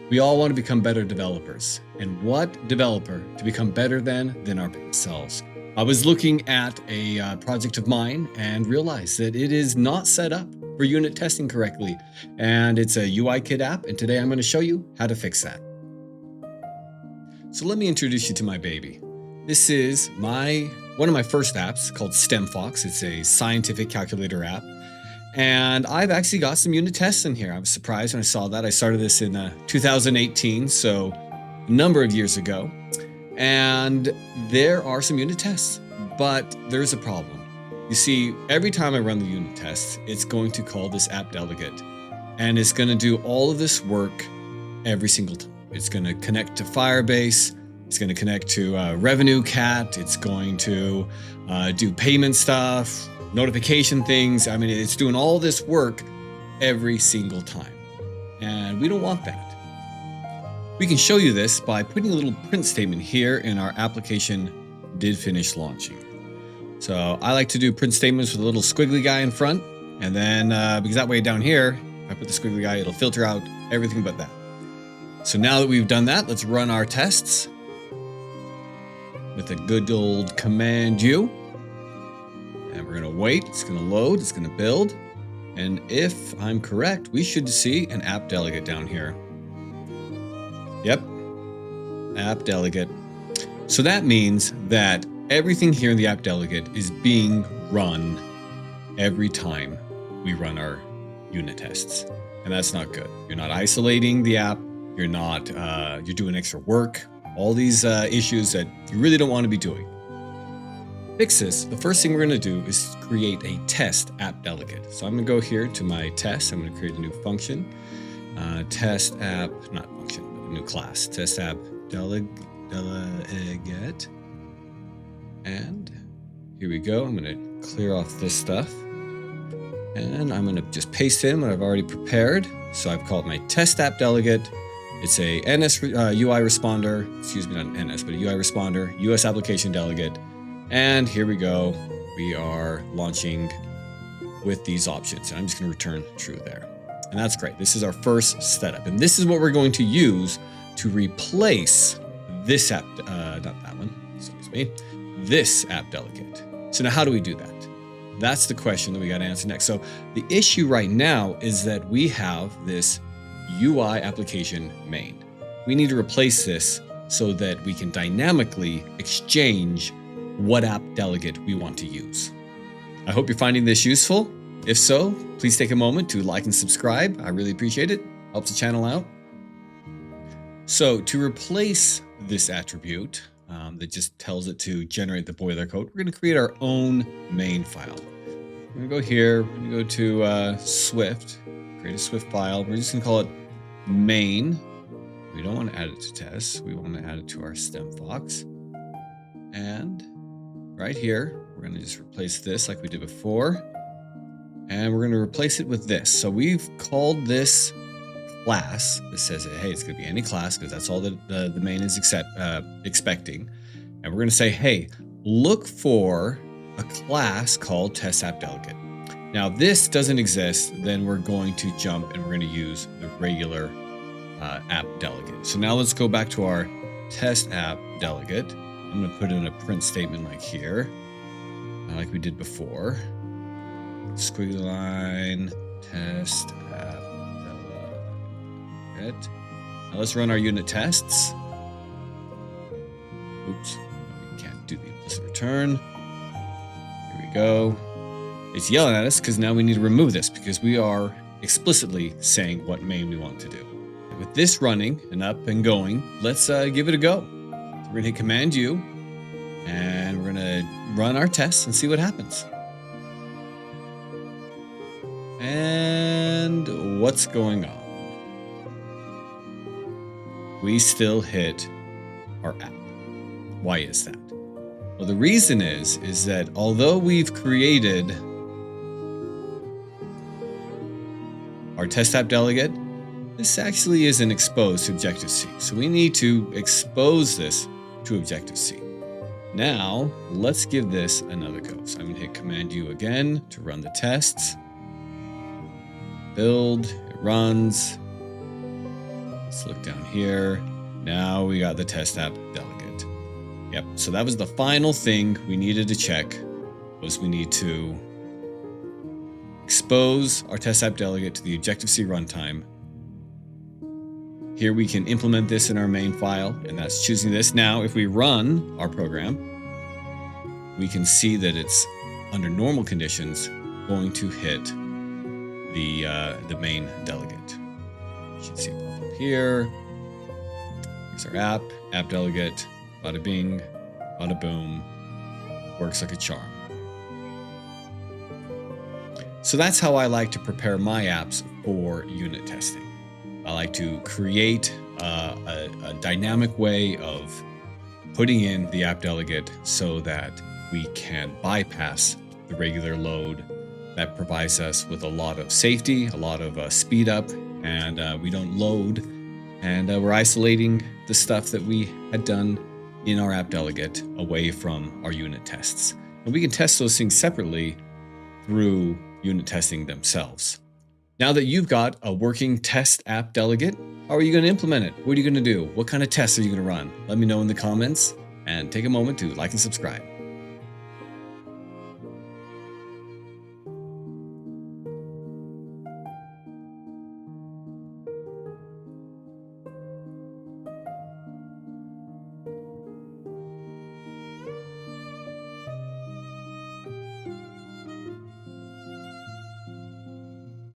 We all want to become better developers. And what developer to become better than our selves? I was looking at a project of mine and realized that it is not set up for unit testing correctly. And it's a UIKit app, and today I'm going to show you how to fix that. So let me introduce you to my baby. This is one of my first apps called STEMFox. It's a scientific calculator app. And I've actually got some unit tests in here. I was surprised when I saw that. I started this in 2018, so a number of years ago. And there are some unit tests, but there's a problem. You see, every time I run the unit tests, it's going to call this AppDelegate. And it's going to do all of this work every single time. It's going to connect to Firebase. It's going to connect to RevenueCat. It's going to do payment stuff, notification things. I mean, it's doing all this work every single time. And we don't want that. We can show you this by putting a little print statement here in our application didFinishLaunching. So I like to do print statements with a little squiggly guy in front. And then, because that way down here, if I put the squiggly guy, it'll filter out everything but that. So now that we've done that, let's run our tests with a good old Command U. And we're going to wait. It's going to load. It's going to build. And if I'm correct, we should see an AppDelegate down here. Yep, AppDelegate. So that means that everything here in the AppDelegate is being run every time we run our unit tests. And that's not good. You're not isolating the app. You're not, you're doing extra work. All these issues that you really don't want to be doing. Fix this, the first thing we're going to do is create a test AppDelegate. So I'm going to go here to my test. I'm going to create a new function. Test app, not function, but a new class. Test AppDelegate. And here we go. I'm going to clear off this stuff. And I'm going to just paste in what I've already prepared. So I've called my Test AppDelegate. It's a UIResponder, excuse me, not NS, but a UIResponder, UIApplicationDelegate. And here we go. We are launching with these options. And I'm just going to return true there. And that's great. This is our first setup. And this is what we're going to use to replace this app, not that one, excuse me, this AppDelegate. So now how do we do that? That's the question that we got to answer next. So the issue right now is that we have this UIApplicationMain. We need to replace this so that we can dynamically exchange what AppDelegate we want to use. I hope you're finding this useful. If so, please take a moment to like and subscribe. I really appreciate it. Helps the channel out. So to replace this attribute that just tells it to generate the boiler code, we're going to create our own main file. We're going to go here. We're going to go to Swift, create a Swift file. We're just going to call it main. We don't want to add it to tests. We want to add it to our STEMFox. And right here, we're going to just replace this like we did before. And we're going to replace it with this. So we've called this class. This says, hey, it's going to be AnyClass because that's all that the main is expecting. And we're going to say, hey, look for a class called TestAppDelegate. Now, if this doesn't exist, then we're going to jump and we're going to use the regular AppDelegate. So now let's go back to our TestAppDelegate. I'm going to put in a print statement like here, like we did before. Squiggly line, TestAppDelegate. Now let's run our unit tests. Oops, we can't do the implicit return. Here we go. It's yelling at us because now we need to remove this because we are explicitly saying what main we want to do. With this running and up and going, let's give it a go. We're going to hit Command U and we're going to run our tests and see what happens. And what's going on? We still hit our app. Why is that? Well, the reason is that although we've created our TestAppDelegate, this actually isn't exposed to Objective-C. So we need to expose this to Objective-C. Now, let's give this another go. So I'm going to hit Command U again to run the tests. Build, it runs. Let's look down here. Now we got the TestAppDelegate. Yep, so that was the final thing we needed to check, was we need to expose our TestAppDelegate to the Objective-C runtime. Here we can implement this in our main file, and that's choosing this. Now, if we run our program, we can see that it's, under normal conditions, going to hit the main delegate. You should see it pop up here. Here's our app, AppDelegate, bada bing, bada boom, works like a charm. So that's how I like to prepare my apps for unit testing. I like to create a dynamic way of putting in the AppDelegate so that we can bypass the regular load. That provides us with a lot of safety, a lot of speed up, and we don't load, and we're isolating the stuff that we had done in our AppDelegate away from our unit tests. And we can test those things separately through unit testing themselves. Now that you've got a working TestAppDelegate, how are you going to implement it? What are you going to do? What kind of tests are you going to run? Let me know in the comments, and take a moment to like and subscribe.